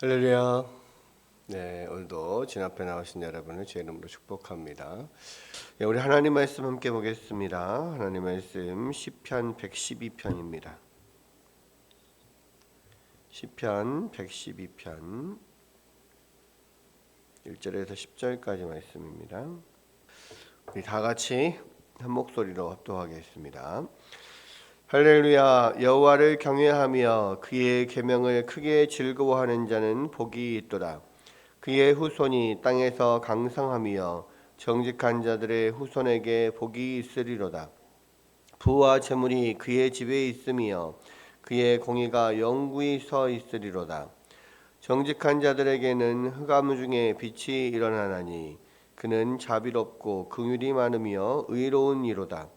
할렐루야. 네, 오늘도 진 앞에 나오신 여러분을 제 이름으로 축복합니다. 네, 우리 하나님 말씀 함께 보겠습니다. 하나님 말씀 시편 112편입니다. 시편 112편 1절에서 10절까지 말씀입니다. 우리 다 같이 한 목소리로 합독하겠습니다. 할렐루야. 여호와를 경외하며 그의 계명을 크게 즐거워하는 자는 복이 있도다. 그의 후손이 땅에서 강성하며 정직한 자들의 후손에게 복이 있으리로다. 부와 재물이 그의 집에 있으며 그의 공의가 영구히 서 있으리로다. 정직한 자들에게는 흑암 중에 빛이 일어나나니 그는 자비롭고 긍휼이 많으며 의로운 이로다.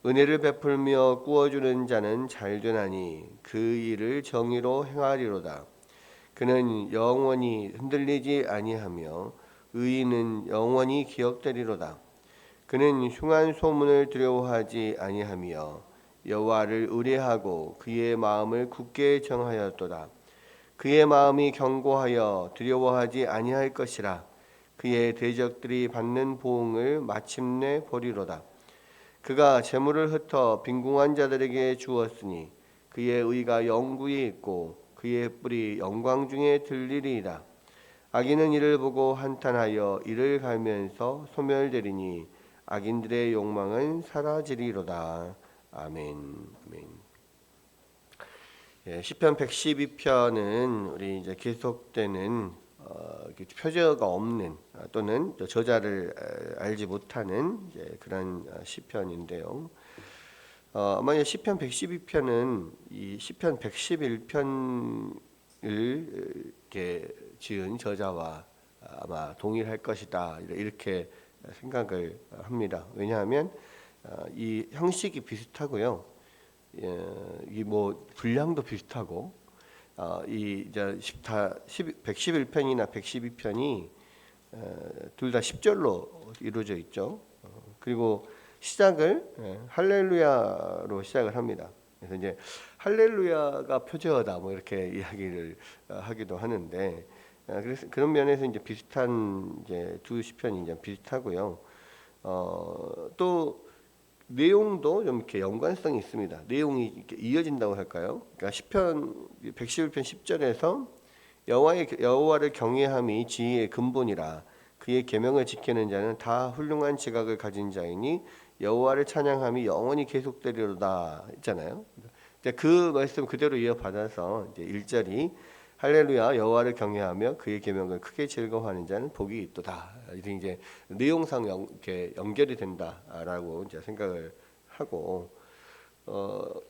은혜를 베풀며 구워주는 자는 잘되나니 그 일을 정의로 행하리로다. 그는 영원히 흔들리지 아니하며 의인은 영원히 기억되리로다. 그는 흉한 소문을 두려워하지 아니하며 여호와를 의뢰하고 그의 마음을 굳게 정하였도다. 그의 마음이 견고하여 두려워하지 아니할 것이라. 그의 대적들이 받는 보응을 마침내 보리로다. 그가 재물을 흩어 빈궁한 자들에게 주었으니 그의 의가 영구히 있고 그의 뿔이 영광 중에 들리리이다. 악인은 이를 보고 한탄하여 이를 갈면서 소멸되리니 악인들의 욕망은 사라지리로다. 아멘. 아멘. 시편 112편은 우리 이제 계속되는 표저가 없는 또는 저자를 알지 못하는 그런 시편인데요. 아마 시편 112편은 이 시편 111편을 이렇게 지은 저자와 아마 동일할 것이다 이렇게 생각을 합니다. 왜냐하면 이 형식이 비슷하고요, 이 뭐 분량도 비슷하고, 이 이제 111편이나 112편이 둘 다 10절로 이루어져 있죠. 그리고 시작을 할렐루야로 시작을 합니다. 그래서 이제 할렐루야가 표제어다 뭐 이렇게 이야기를 하기도 하는데, 그래서 그런 면에서 이제 비슷한 이제 두 시편이 이제 비슷하고요. 또 내용도 좀 이렇게 연관성이 있습니다. 내용이 이렇게 이어진다고 할까요? 그러니까 시편 111편 10절에서 여호와를 경외함이 지혜의 근본이라. 그의 계명을 지키는 자는 다 훌륭한 지각을 가진 자이니 여호와를 찬양함이 영원히 계속되리로다 있잖아요. 그 말씀 그대로 이어받아서 이제 1절이 할렐루야 여호와를 경외하며 그의 계명을 크게 즐거워하는 자는 복이 있도다. 이제 내용상 이렇게 연결이 된다라고 이제 생각을 하고,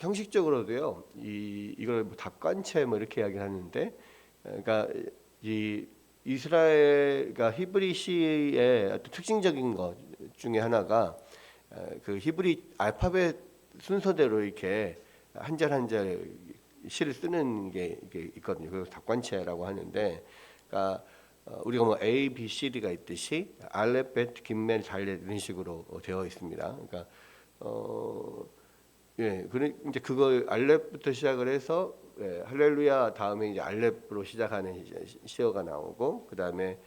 형식적으로도요. 이걸 뭐 답관체 뭐 이렇게 이야기하는데, 그러니까 이 이스라엘과 히브리 시의 어떤 특징적인 것 중에 하나가 그 히브리 알파벳 순서대로 이렇게 한 절 한 절 시를 쓰는 게 있거든요. 그래서 답관체라고 하는데, 그러니까 우리가 뭐 A, B, C, D가 있듯이 알렙, bet, 김멜, 달렛 이런 식으로 되어 있습니다. 그러니까 이제 그걸 알렙부터 시작을 해서 할렐루야 다음에 이제 알렙으로 시작하는 시어가 나오고, 그 다음에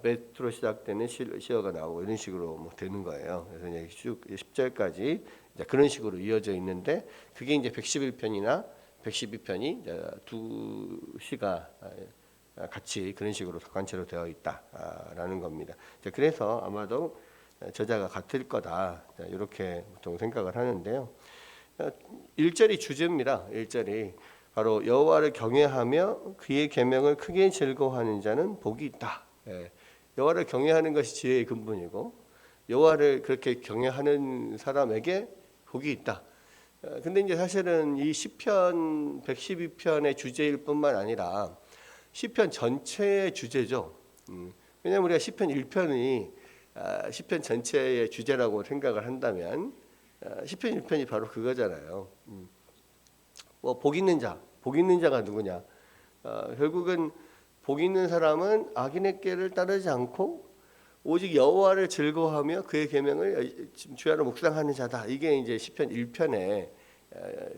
bet로 시작되는 시어가 나오고 이런 식으로 뭐 되는 거예요. 그래서 이제 쭉 10절까지 그런 식으로 이어져 있는데, 그게 이제 111편이나 112편이 두 시가 같이 그런 식으로 관체로 되어 있다라는 겁니다. 그래서 아마도 저자가 같을 거다 이렇게 보통 생각을 하는데요. 1절이 주제입니다. 1절이 바로 여호와를 경외하며 그의 계명을 크게 즐거워하는 자는 복이 있다. 여호와를 경외하는 것이 지혜의 근본이고 여호와를 그렇게 경외하는 사람에게 복이 있다. 근데 이제 사실은 이 시편 112편의 주제일 뿐만 아니라 시편 전체의 주제죠. 왜냐하면 우리가 시편 1편이 시편 전체의 주제라고 생각을 한다면 시편 1편이 바로 그거잖아요. 뭐 복 있는 자가 누구냐? 결국은 복 있는 사람은 악인의 길을 따르지 않고 오직 여호와를 즐거워하며 그의 계명을 주야로 묵상하는 자다. 이게 이제 시편 1편의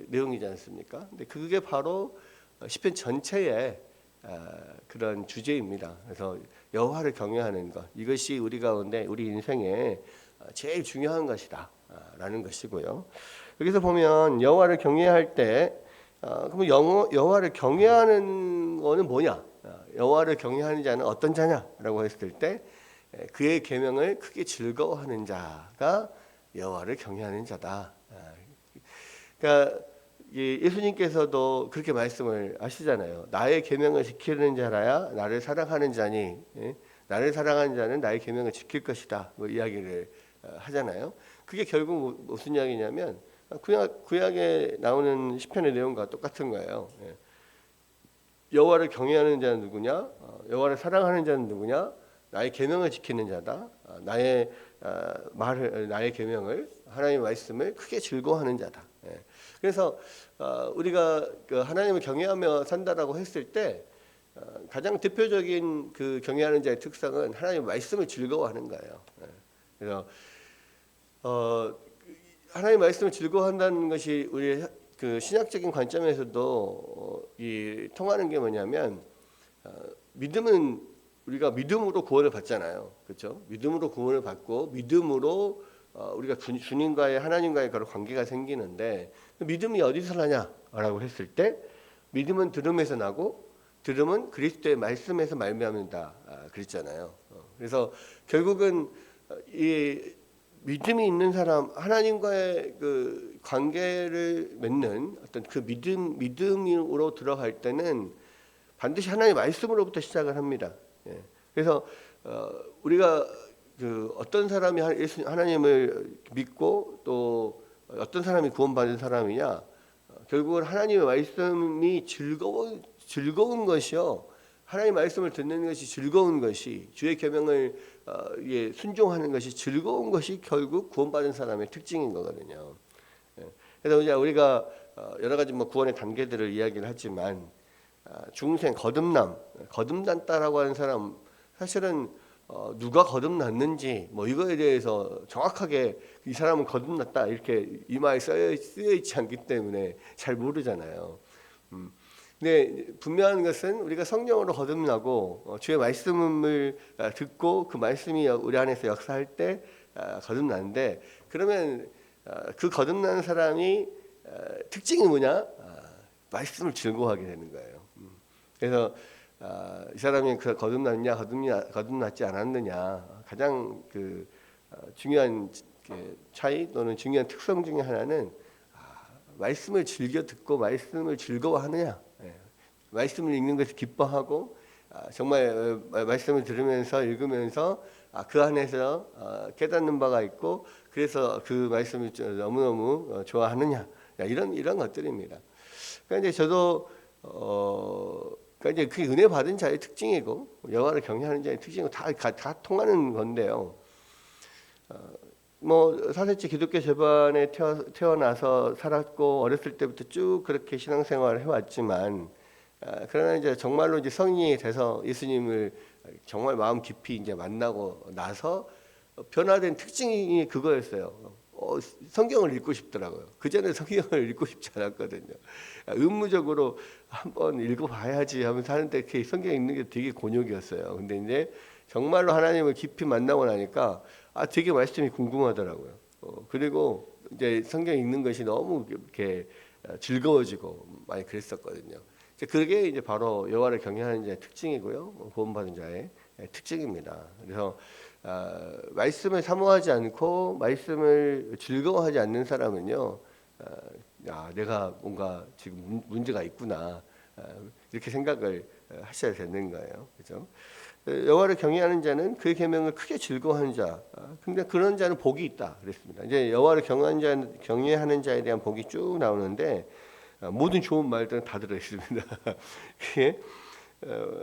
내용이지 않습니까? 근데 그게 바로 시편 전체의 그런 주제입니다. 그래서 여호와를 경외하는 것, 이것이 우리 가운데 우리 인생에 제일 중요한 것이다라는 것이고요. 여기서 보면 여호와를 경외할 때 그럼 여호와를 경외하는 거는 뭐냐? 여호와를 경외하는 자는 어떤 자냐라고 했을 때 그의 계명을 크게 즐거워하는 자가 여호와를 경외하는 자다. 그러니까 예수님께서도 그렇게 말씀을 하시잖아요. 나의 계명을 지키는 자라야 나를 사랑하는 자니, 나를 사랑하는 자는 나의 계명을 지킬 것이다. 뭐 이야기를 하잖아요. 그게 결국 무슨 이야기냐면 구약에 나오는 시편의 내용과 똑같은 거예요. 여호와를 경외하는 자는 누구냐? 여호와를 사랑하는 자는 누구냐? 나의 계명을 지키는 자다. 나의 말을, 나의 계명을, 하나님의 말씀을 크게 즐거워하는 자다. 그래서 우리가 하나님을 경외하며 산다라고 했을 때 가장 대표적인 그 경외하는 자의 특성은 하나님의 말씀을 즐거워하는 거예요. 그래서 하나님의 말씀을 즐거워한다는 것이 우리 그 신학적인 관점에서도 통하는 게 뭐냐면 믿음은 우리가 믿음으로 구원을 받잖아요. 그렇죠? 믿음으로 구원을 받고 믿음으로 우리가 주님과의 하나님과의 그런 관계가 생기는데 믿음이 어디서 나냐라고 했을 때 믿음은 들음에서 나고 들음은 그리스도의 말씀에서 말미암는다 그랬잖아요. 그래서 결국은 이 믿음이 있는 사람, 하나님과의 그 관계를 맺는 어떤 그 믿음으로 들어갈 때는 반드시 하나님의 말씀으로부터 시작을 합니다. 그래서 우리가 그 어떤 사람이 하나님을 믿고 또 어떤 사람이 구원받은 사람이냐, 결국은 하나님의 말씀이 즐거운 것이요. 하나님의 말씀을 듣는 것이 즐거운 것이, 주의 계명을 순종하는 것이 즐거운 것이 결국 구원받은 사람의 특징인 거거든요. 그래서 이제 우리가 여러 가지 뭐 구원의 단계들을 이야기를 하지만 중생 거듭났다라고 하는 사람, 사실은 누가 거듭났는지 뭐 이거에 대해서 정확하게 이 사람은 거듭났다 이렇게 이마에 쓰여 있지 않기 때문에 잘 모르잖아요. 근데 분명한 것은 우리가 성령으로 거듭나고 주의 말씀을 듣고 그 말씀이 우리 안에서 역사할 때 거듭나는데, 그러면 그 거듭난 사람이 특징이 뭐냐? 말씀을 즐거워하게 되는 거예요. 그래서 이 사람이 거듭났냐 거듭났지 않았느냐, 가장 그 중요한 차이 또는 중요한 특성 중에 하나는 말씀을 즐겨 듣고 말씀을 즐거워하느냐, 말씀을 읽는 것을 기뻐하고 정말 말씀을 들으면서 읽으면서 그 안에서 깨닫는 바가 있고 그래서 그 말씀을 너무너무 좋아하느냐, 이런 것들입니다. 그러니까 이제 저도 그러니까 이제 그 은혜 받은 자의 특징이고 여호와를 경외하는 자의 특징이고 다 통하는 건데요. 뭐 사실제 기독교 집안에 태어나서 살았고 어렸을 때부터 쭉 그렇게 신앙생활을 해왔지만, 그러나 이제 정말로 이제 성인이 돼서 예수님을 정말 마음 깊이 이제 만나고 나서 변화된 특징이 그거였어요. 성경을 읽고 싶더라고요. 그전에 성경을 읽고 싶지 않았거든요. 의무적으로 한번 읽어봐야지 하면서 하는데 그 성경 읽는 게 되게 곤욕이었어요. 근데 이제 정말로 하나님을 깊이 만나고 나니까 되게 말씀이 궁금하더라고요. 그리고 이제 성경 읽는 것이 너무 이렇게 즐거워지고 많이 그랬었거든요. 그게 이제 바로 여호와를 경외하는 자의 특징이고요, 구원받은 자의 특징입니다. 그래서 말씀을 사모하지 않고 말씀을 즐거워하지 않는 사람은요, 내가 뭔가 지금 문제가 있구나, 이렇게 생각을 하셔야 되는 거예요. 그렇죠? 여호와를 경외하는 자는 그의 계명을 크게 즐거워하는 자. 근데 그런 자는 복이 있다 그랬습니다. 이제 여호와를 경외하는 자에 대한 복이 쭉 나오는데 모든 좋은 말들은 다 들어 있습니다.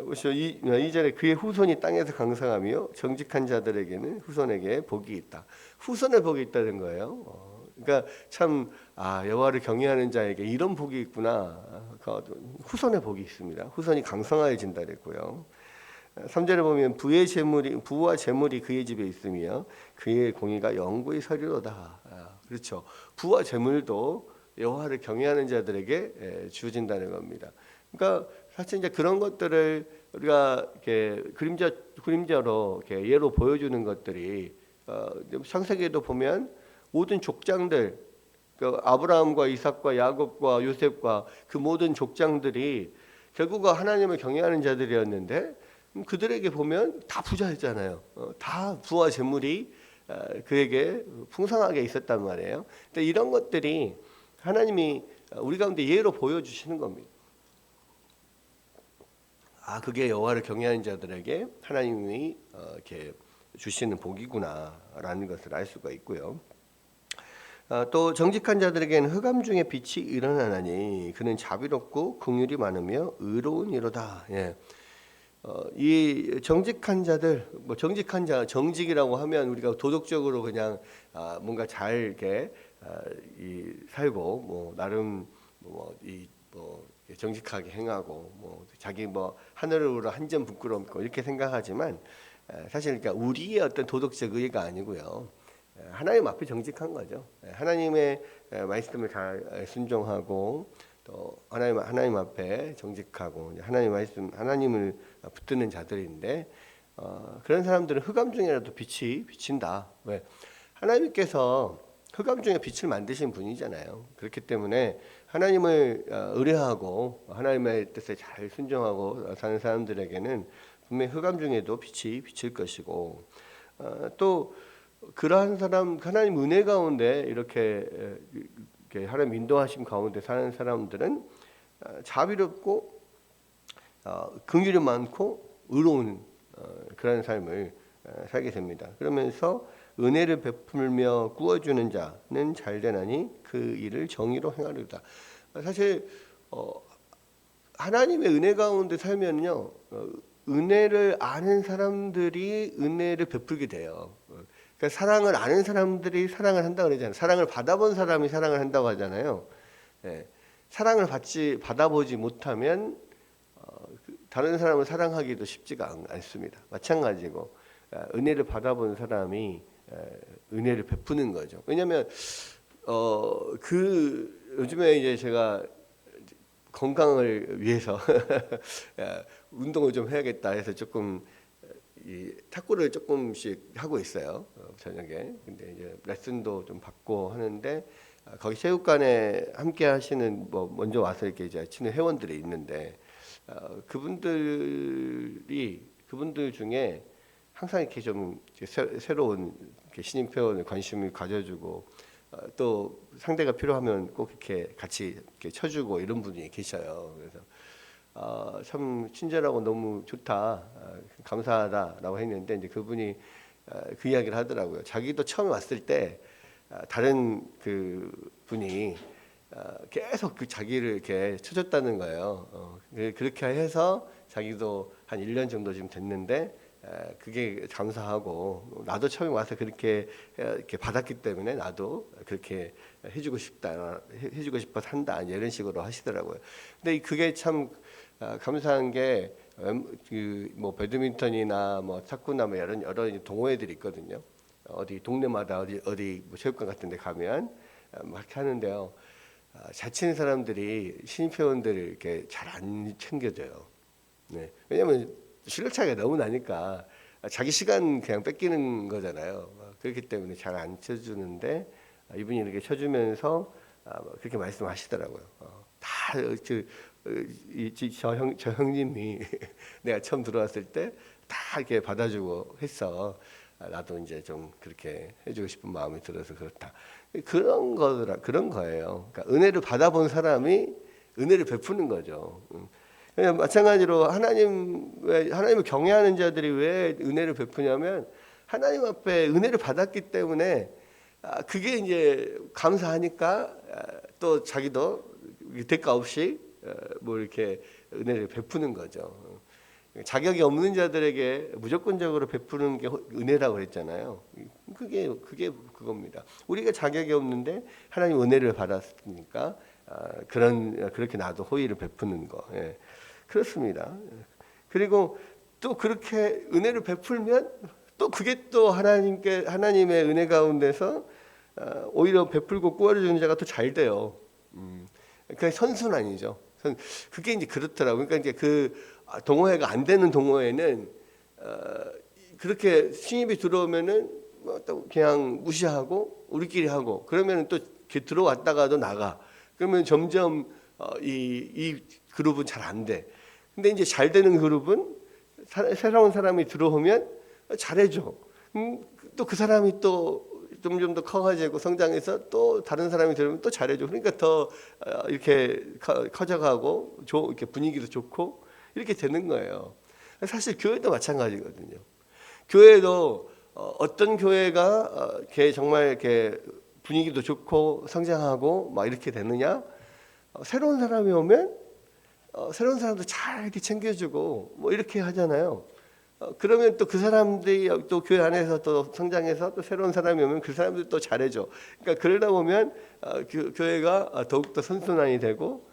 보시죠. 2절에 그의 후손이 땅에서 강성하며 정직한 자들에게는 후손에게 복이 있다. 후손의 복이 있다는 거예요. 그러니까 참 여호와를 경외하는 자에게 이런 복이 있구나. 후손의 복이 있습니다. 후손이 강성해진다 그랬고요. 3절에 보면 부와 재물이 그의 집에 있으며 그의 공의가 영구히 서리로다. 그렇죠. 부와 재물도 여호와를 경외하는 자들에게 주어진다는 겁니다. 그러니까 사실 이제 그런 것들을 우리가 이렇게 그림자로 이렇게 예로 보여주는 것들이 창세기에도 보면 모든 족장들, 그 아브라함과 이삭과 야곱과 요셉과 그 모든 족장들이 결국은 하나님을 경외하는 자들이었는데 그들에게 보면 다 부자였잖아요. 다 부와 재물이 그에게 풍성하게 있었단 말이에요. 근데 이런 것들이 하나님이 우리 가운데 예로 보여주시는 겁니다. 그게 여호와를 경외하는 자들에게 하나님이 이렇게 주시는 복이구나라는 것을 알 수가 있고요. 또 정직한 자들에게는 흑암 중에 빛이 일어나나니 그는 자비롭고 긍휼이 많으며 의로운 이로다. 예. 이 정직한 자들, 뭐 정직한 자, 정직이라고 하면 우리가 도덕적으로 그냥 뭔가 잘 이렇게 살고 뭐 나름 정직하게 행하고 뭐 자기 뭐 하늘으로 한 점 부끄러움 없고 이렇게 생각하지만 사실 그러니까 우리의 어떤 도덕적 의의가 아니고요. 하나님 앞에 정직한 거죠. 하나님의 말씀을 잘 순종하고 또 하나님 앞에 정직하고 하나님 말씀 하나님을 붙드는 자들인데 그런 사람들은 흑암 중에라도 빛이 비친다. 왜? 하나님께서 흑암 중에 빛을 만드신 분이잖아요. 그렇기 때문에 하나님을 의뢰하고 하나님의 뜻에 잘 순종하고 사는 사람들에게는 분명히 흑암 중에도 빛이 비칠 것이고 또 그러한 사람 하나님 은혜 가운데 이렇게 하나님 인도하심 가운데 사는 사람들은 자비롭고 긍휼이 많고 의로운 그런 삶을 살게 됩니다. 그러면서 은혜를 베풀며 구워주는 자는 잘되나니 그 일을 정의로 행하리로다. 사실 하나님의 은혜 가운데 살면요 은혜를 아는 사람들이 은혜를 베풀게 돼요. 그러니까 사랑을 아는 사람들이 사랑을 한다고 그러잖아요. 사랑을 받아본 사람이 사랑을 한다고 하잖아요. 예. 사랑을 받아보지 못하면 다른 사람을 사랑하기도 쉽지가 않습니다. 마찬가지고 은혜를 받아본 사람이 은혜를 베푸는 거죠. 왜냐하면 요즘에 이제 제가 건강을 위해서 운동을 좀 해야겠다 해서 조금 이 탁구를 조금씩 하고 있어요. 저녁에. 근데 이제 레슨도 좀 받고 하는데 거기 체육관에 함께 하시는 뭐 먼저 와서 이렇게 이제 치는 회원들이 있는데 그분들 중에 항상 이렇게 좀 새로운 이렇게 신입 회원을 관심을 가져주고 또 상대가 필요하면 꼭 이렇게 같이 이렇게 쳐주고 이런 분이 계셔요. 그래서 참 친절하고 너무 좋다, 감사하다라고 했는데 이제 그분이 그 이야기를 하더라고요. 자기도 처음 왔을 때 다른 그 분이 계속 그 자기를 이렇게 쳐줬다는 거예요. 그렇게 해서 자기도 한 1년 정도 지금 됐는데 그게 감사하고 나도 처음에 와서 그렇게 이렇게 받았기 때문에 나도 그렇게 해주고 싶어 산다 이런 식으로 하시더라고요. 근데 그게 참 감사한 게 뭐 배드민턴이나 뭐 탁구나 뭐 여러 동호회들이 있거든요. 어디 동네마다 어디 뭐 체육관 같은 데 가면 막 하는데요. 잘 치는 사람들이 신입 회원들을 이렇게 잘 안 챙겨줘요. 네. 왜냐면 실력 차이가 너무 나니까 자기 시간 그냥 뺏기는 거잖아요. 그렇기 때문에 잘 안 쳐주는데 이분이 이렇게 쳐주면서 그렇게 말씀하시더라고요. 저 형님이 내가 처음 들어왔을 때 다 이렇게 받아주고 했어. 나도 이제 좀 그렇게 해주고 싶은 마음이 들어서 그렇다. 그런 거예요. 그러니까 은혜를 받아본 사람이 은혜를 베푸는 거죠. 마찬가지로 하나님을 경외하는 자들이 왜 은혜를 베푸냐면 하나님 앞에 은혜를 받았기 때문에 그게 이제 감사하니까 또 자기도 대가 없이 뭐 이렇게 은혜를 베푸는 거죠. 자격이 없는 자들에게 무조건적으로 베푸는 게 은혜라고 했잖아요. 그게 그겁니다. 우리가 자격이 없는데 하나님 은혜를 받았으니까 그렇게 나도 호의를 베푸는 거. 예. 그렇습니다. 그리고 또 그렇게 은혜를 베풀면 또 그게 또 하나님의 은혜 가운데서 오히려 베풀고 꾸어주는 자가 더 잘 돼요. 그게 선순환이죠. 그게 이제 그렇더라고요. 그러니까 이제 그 동호회가 안 되는 동호회는 그렇게 신입이 들어오면은 뭐 또 그냥 무시하고 우리끼리 하고 그러면은 또 이렇게 들어왔다가도 나가. 그러면 점점 이 그룹은 잘 안 돼. 근데 이제 잘 되는 그룹은 새로운 사람이 들어오면 잘해줘. 또 그 사람이 또 점점 더 커가지고 성장해서 또 다른 사람이 들어오면 또 잘해줘. 그러니까 더 이렇게 커져가고 이렇게 분위기도 좋고 이렇게 되는 거예요. 사실 교회도 마찬가지거든요. 교회도 어떤 교회가 정말 이렇게 분위기도 좋고 성장하고 막 이렇게 되느냐? 새로운 사람이 오면 새로운 사람도 잘 이렇게 챙겨주고 뭐 이렇게 하잖아요. 그러면 또 그 사람들이 또 교회 안에서 또 성장해서 또 새로운 사람이 오면 그 사람들 또 잘해줘. 그러니까 그러다 보면 교회가 더욱더 선순환이 되고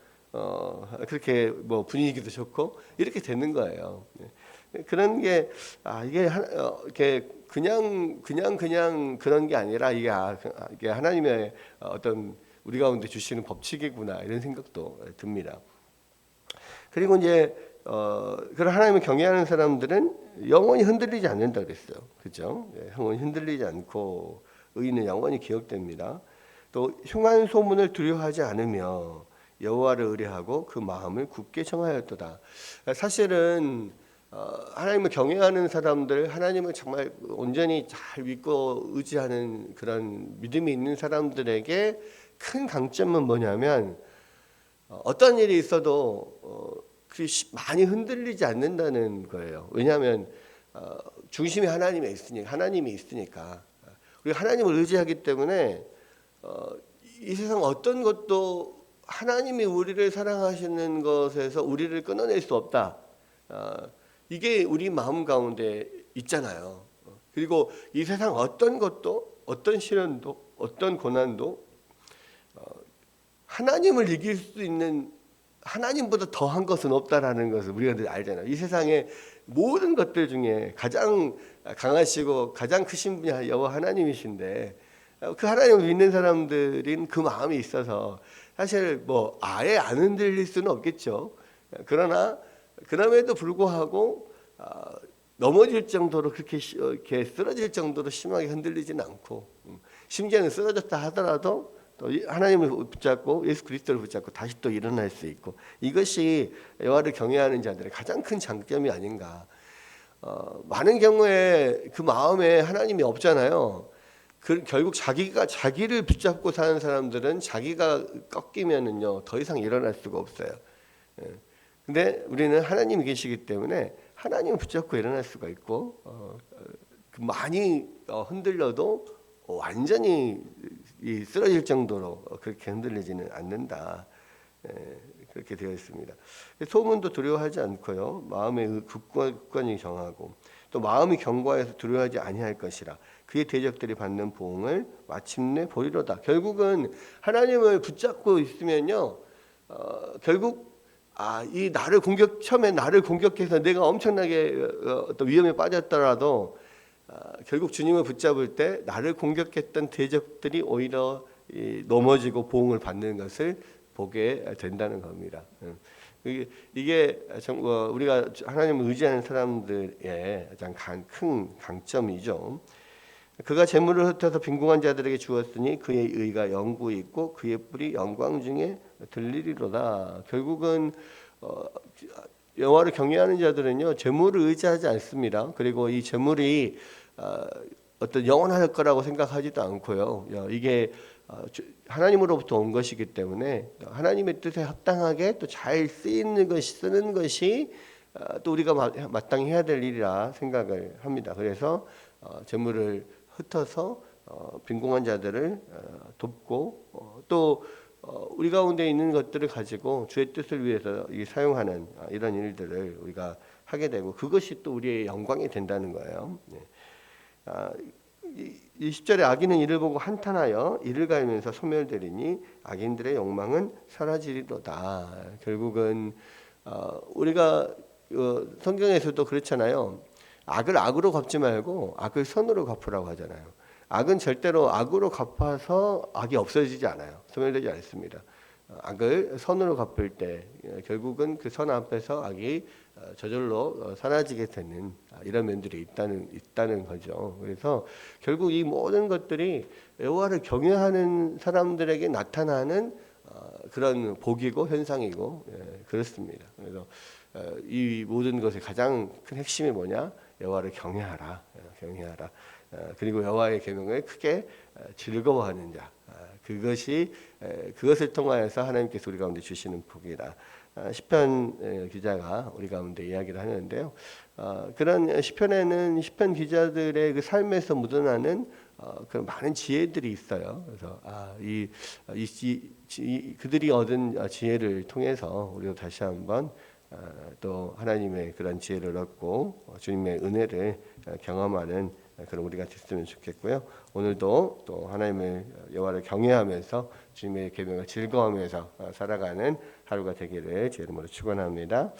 그렇게 뭐 분위기도 좋고 이렇게 되는 거예요. 그런 게 이게 이렇게 그냥 그런 게 아니라 이게 하나님의 어떤 우리 가운데 주시는 법칙이구나 이런 생각도 듭니다. 그리고 이제 그런 하나님을 경외하는 사람들은 영원히 흔들리지 않는다 그랬어요. 그죠? 영원히 흔들리지 않고 의인은 영원히 기억됩니다. 또 흉한 소문을 두려워하지 않으며 여호와를 의뢰하고 그 마음을 굳게 정하였도다. 사실은 하나님을 경외하는 사람들, 하나님을 정말 온전히 잘 믿고 의지하는 그런 믿음이 있는 사람들에게 큰 강점은 뭐냐면 어떤 일이 있어도 많이 흔들리지 않는다는 거예요. 왜냐하면 중심이 하나님이 있으니까 우리가 하나님을 의지하기 때문에 이 세상 어떤 것도 하나님이 우리를 사랑하시는 것에서 우리를 끊어낼 수 없다. 이게 우리 마음 가운데 있잖아요. 그리고 이 세상 어떤 것도 어떤 시련도 어떤 고난도 하나님을 이길 수 있는 하나님보다 더한 것은 없다라는 것을 우리가 늘 알잖아요. 이 세상의 모든 것들 중에 가장 강하시고 가장 크신 분이 여호와 하나님이신데 그 하나님을 믿는 사람들인 그 마음이 있어서 사실 뭐 아예 안 흔들릴 수는 없겠죠. 그러나 그럼에도 불구하고 넘어질 정도로 이렇게 쓰러질 정도로 심하게 흔들리지는 않고 심지어는 쓰러졌다 하더라도 또 하나님을 붙잡고 예수 그리스도를 붙잡고 다시 또 일어날 수 있고 이것이 여호와를 경외하는 자들의 가장 큰 장점이 아닌가. 많은 경우에 그 마음에 하나님이 없잖아요. 결국 자기를 붙잡고 사는 사람들은 자기가 꺾이면은요 더 이상 일어날 수가 없어요. 근데 우리는 하나님이 계시기 때문에 하나님을 붙잡고 일어날 수가 있고 많이 흔들려도 완전히 쓰러질 정도로 그렇게 흔들리지는 않는다. 그렇게 되어 있습니다. 소문도 두려워하지 않고요. 마음의 굳건히 정하고 또 마음이 견고해서 두려워하지 아니할 것이라 그의 대적들이 받는 보응을 마침내 보리로다. 결국은 하나님을 붙잡고 있으면요. 결국 처음에 나를 공격해서 내가 엄청나게 어떤 위험에 빠졌더라도 결국 주님을 붙잡을 때 나를 공격했던 대적들이 오히려 넘어지고 보응을 받는 것을 보게 된다는 겁니다. 이게 우리가 하나님을 의지하는 사람들의 가장 큰 강점이죠. 그가 재물을 흩어서 빈궁한 자들에게 주었으니 그의 의가 영구히 있고 그의 뿔이 영광 중에 들리리로다. 결국은 여호와를 경외하는 자들은요 재물을 의지하지 않습니다. 그리고 이 재물이 어떤 영원할 거라고 생각하지도 않고요. 이게 하나님으로부터 온 것이기 때문에 하나님의 뜻에 합당하게 또 잘 쓰는 것이 또 우리가 마땅히 해야 될 일이라 생각을 합니다. 그래서 재물을 흩어서 빈궁한 자들을 돕고 또 우리 가운데 있는 것들을 가지고 주의 뜻을 위해서 사용하는 이런 일들을 우리가 하게 되고 그것이 또 우리의 영광이 된다는 거예요. 20절에 악인은 이를 보고 한탄하여 이를 갈면서 소멸되리니 악인들의 욕망은 사라지리로다. 결국은 우리가 성경에서도 그렇잖아요. 악을 악으로 갚지 말고 악을 선으로 갚으라고 하잖아요. 악은 절대로 악으로 갚아서 악이 없어지지 않아요. 소멸되지 않습니다. 악을 선으로 갚을 때 결국은 그 선 앞에서 악이 저절로 사라지게 되는 이런 면들이 있다는 거죠. 그래서 결국 이 모든 것들이 여호와를 경외하는 사람들에게 나타나는 그런 복이고 현상이고 그렇습니다. 그래서 이 모든 것의 가장 큰 핵심이 뭐냐? 여호와를 경외하라, 경외하라. 그리고 여호와의 계명을 크게 즐거워하는 자. 그것을 통하여서 하나님께서 우리 가운데 주시는 복이다. 시편 기자가 우리 가운데 이야기를 하는데요. 그런 시편에는 시편 기자들의 그 삶에서 묻어나는 그런 많은 지혜들이 있어요. 그래서 그들이 얻은 지혜를 통해서 우리도 다시 한번 또 하나님의 그런 지혜를 얻고 주님의 은혜를 경험하는 그런 우리가 됐으면 좋겠고요. 오늘도 또 하나님의 여호와를 경외하면서 주님의 계명을 즐거워하면서 살아가는 하루가 되기를 제 이름으로 축원합니다.